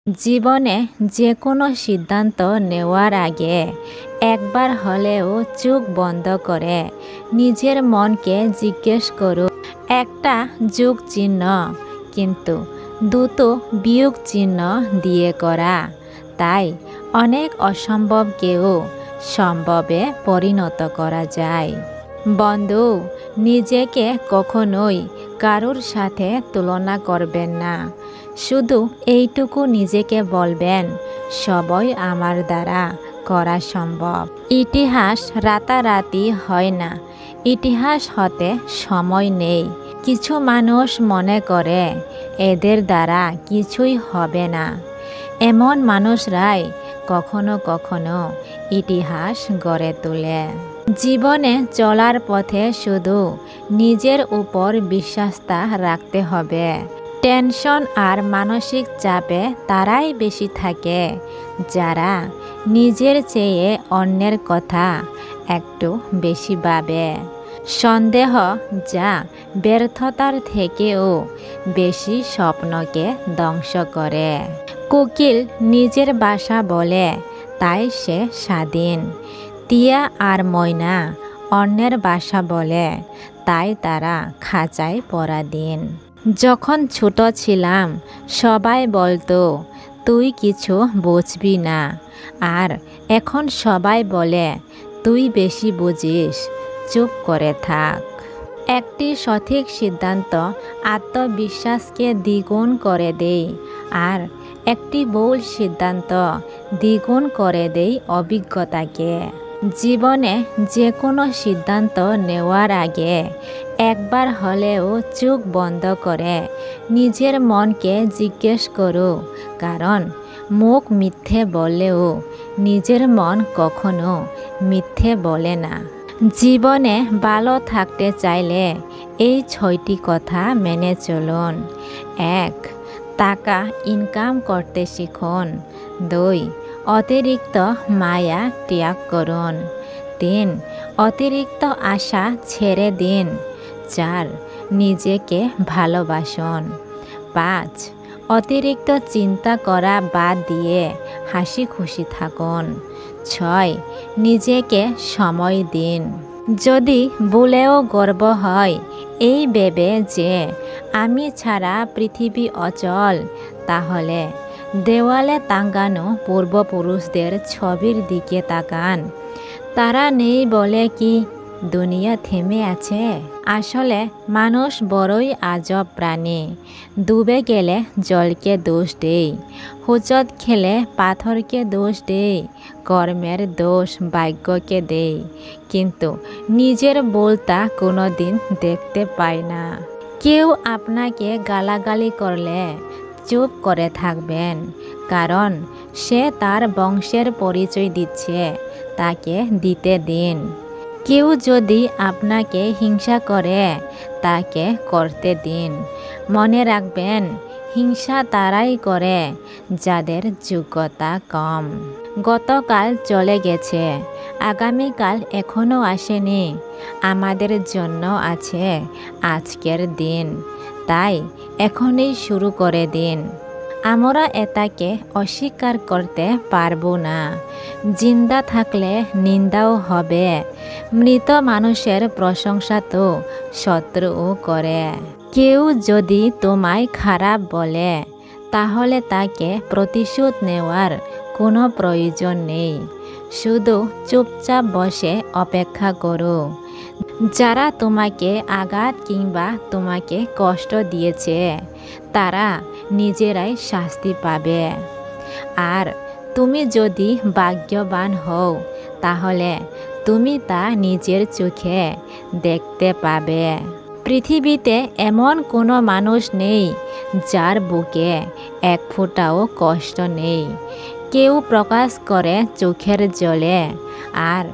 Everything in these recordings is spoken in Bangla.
জীবনে যে কোনো সিদ্ধান্ত নেওয়ার আগে একবার হলেও চোখ বন্ধ করে নিজের মনকে জিজ্ঞেস করুন। একটা যোগ চিহ্ন কিন্তু দুটো বিয়োগ চিহ্ন দিয়ে করা, তাই অনেক অসম্ভবকেও সম্ভবে পরিণত করা যায়। বন্ধু, নিজেকে কখনোই কারোর সাথে তুলনা করবেন না। শুধু এইটুকু নিজেকে বলবেন, সবই আমার দ্বারা করা সম্ভব। ইতিহাস রাতারাতি হয় না, ইতিহাস হতে সময় নেই। কিছু মানুষ মনে করে এদের দ্বারা কিছুই হবে না। এমন মানুষরাই কখনো কখনো ইতিহাস গড়ে তোলে। জীবনে চলার পথে শুধু নিজের উপর বিশ্বাসটা রাখতে হবে। টেনশন আর মানসিক চাপে তারাই বেশি থাকে যারা নিজের চেয়ে অন্যের কথা একটু বেশি ভাবে। সন্দেহ যা ব্যর্থতার থেকেও বেশি স্বপ্নকে ধ্বংস করে। কোকিল নিজের বাসা বলে, তাই সে স্বাধীন। টিয়া আর ময়না অন্যের বাসা বলে, তাই তারা খাঁচায় পরাধীন। যখন ছোট ছিলাম সবাই বলতো তুই কিছু বুঝবি না, আর এখন সবাই বলে তুই বেশি বুঝিস, চুপ করে থাক। একটি সঠিক সিদ্ধান্ত আত্মবিশ্বাসকে দ্বিগুণ করে দেয়, আর একটি ভুল সিদ্ধান্ত দ্বিগুণ করে দেয় অভিজ্ঞতাকে। জীবনে যে কোনো সিদ্ধান্ত নেওয়ার আগে একবার হলেও চোখ বন্ধ করে নিজের মনকে জিজ্ঞেস করো, কারণ মুখ মিথ্যে বললেও নিজের মন কখনো মিথ্যে বলে না। জীবনে ভালো থাকতে চাইলে এই 6টি কথা মেনে চলুন। 1. টাকা ইনকাম করতে শিখুন। 2. অতিরিক্ত মায়া ত্যাগ করুন। 3. অতিরিক্ত আশা ছেড়ে দিন। 4. নিজেকে ভালোবাসুন। 5. অতিরিক্ত চিন্তা করা বাদ দিয়ে হাসি খুশি থাকুন। 6. নিজেকে সময় দিন। যদি ভুলেও গর্ব হয় এই ভেবে যে আমি ছাড়া পৃথিবী অচল, তাহলে দেওয়ালে টাঙানো পূর্বপুরুষদের ছবির দিকে তাকান। তারা নেই বলে কি দুনিয়া থেমে আছে? আসলে মানুষ বড়ই আজব প্রাণী। ডুবে গেলে জলকে দোষ দেয়, হোঁচট খেলে পাথরকে দোষ দেয়, কর্মের দোষ ভাগ্যকে দেয়, কিন্তু নিজের ভুলটা কোনোদিন দেখতে পায় না। কেউ আপনাকে গালাগালি করলে চুপ করে থাকবেন, কারণ সে তার বংশের পরিচয় দিচ্ছে, তাকে দিতে দিন। কেউ যদি আপনাকে হিংসা করে তাকে করতে দিন। মনে রাখবেন, হিংসা তারাই করে যাদের যোগ্যতা কম। গতকাল চলে গেছে, আগামীকাল এখনও আসেনি। আমাদের জন্য আছে আজকের দিন, তাই এখনই শুরু করে দিন। আমরা এটাকে অস্বীকার করতে পারবো না। জিন্দা থাকলে নিন্দাও হবে, মৃত মানুষের প্রশংসা তো শত্রুও করে। কেউ যদি তোমায় খারাপ বলে তাহলে তাকে প্রতিশোধ নেওয়ার কোনো প্রয়োজন নেই। শুধু চুপচাপ বসে অপেক্ষা করো। যারা তোমাকে আঘাত কিংবা তোমাকে কষ্ট দিয়েছে তারা নিজেরাই শাস্তি পাবে। আর তুমি যদি ভাগ্যবান হও তাহলে তুমি তা নিজের চোখে দেখতে পাবে। পৃথিবীতে এমন কোনো মানুষ নেই যার বুকে এক ফোঁটাও কষ্ট নেই। কেউ প্রকাশ করে চোখের জলে, আর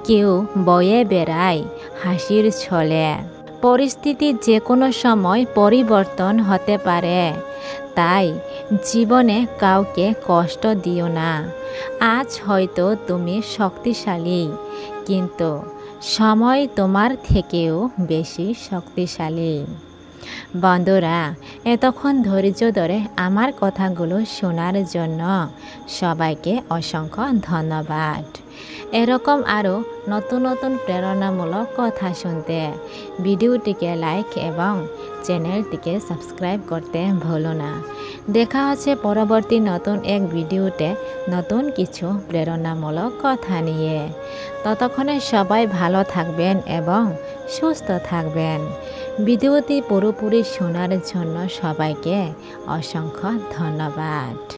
কেউ বয়ে বেড়ায় হাসির ছলে। পরিস্থিতি যে কোনো সময় পরিবর্তন হতে পারে, তাই জীবনে কাউকে কষ্ট দিও না। আজ হয়তো তুমি শক্তিশালী, কিন্তু সময় তোমার থেকেও বেশি শক্তিশালী। বন্ধুরা, এতক্ষণ ধৈর্য ধরে আমার কথাগুলো শোনার জন্য সবাইকে অসংখ্য ধন্যবাদ। এরকম আরও নতুন নতুন প্রেরণামূলক কথা শুনতে ভিডিওটিকে লাইক এবং চ্যানেলটিকে সাবস্ক্রাইব করতে ভুলো না। দেখা হচ্ছে পরবর্তী নতুন এক ভিডিওতে নতুন কিছু প্রেরণামূলক কথা নিয়ে। ততক্ষণে সবাই ভালো থাকবেন এবং সুস্থ থাকবেন। ভিডিওটি পুরোপুরি শোনার জন্য সবাইকে অসংখ্য ধন্যবাদ।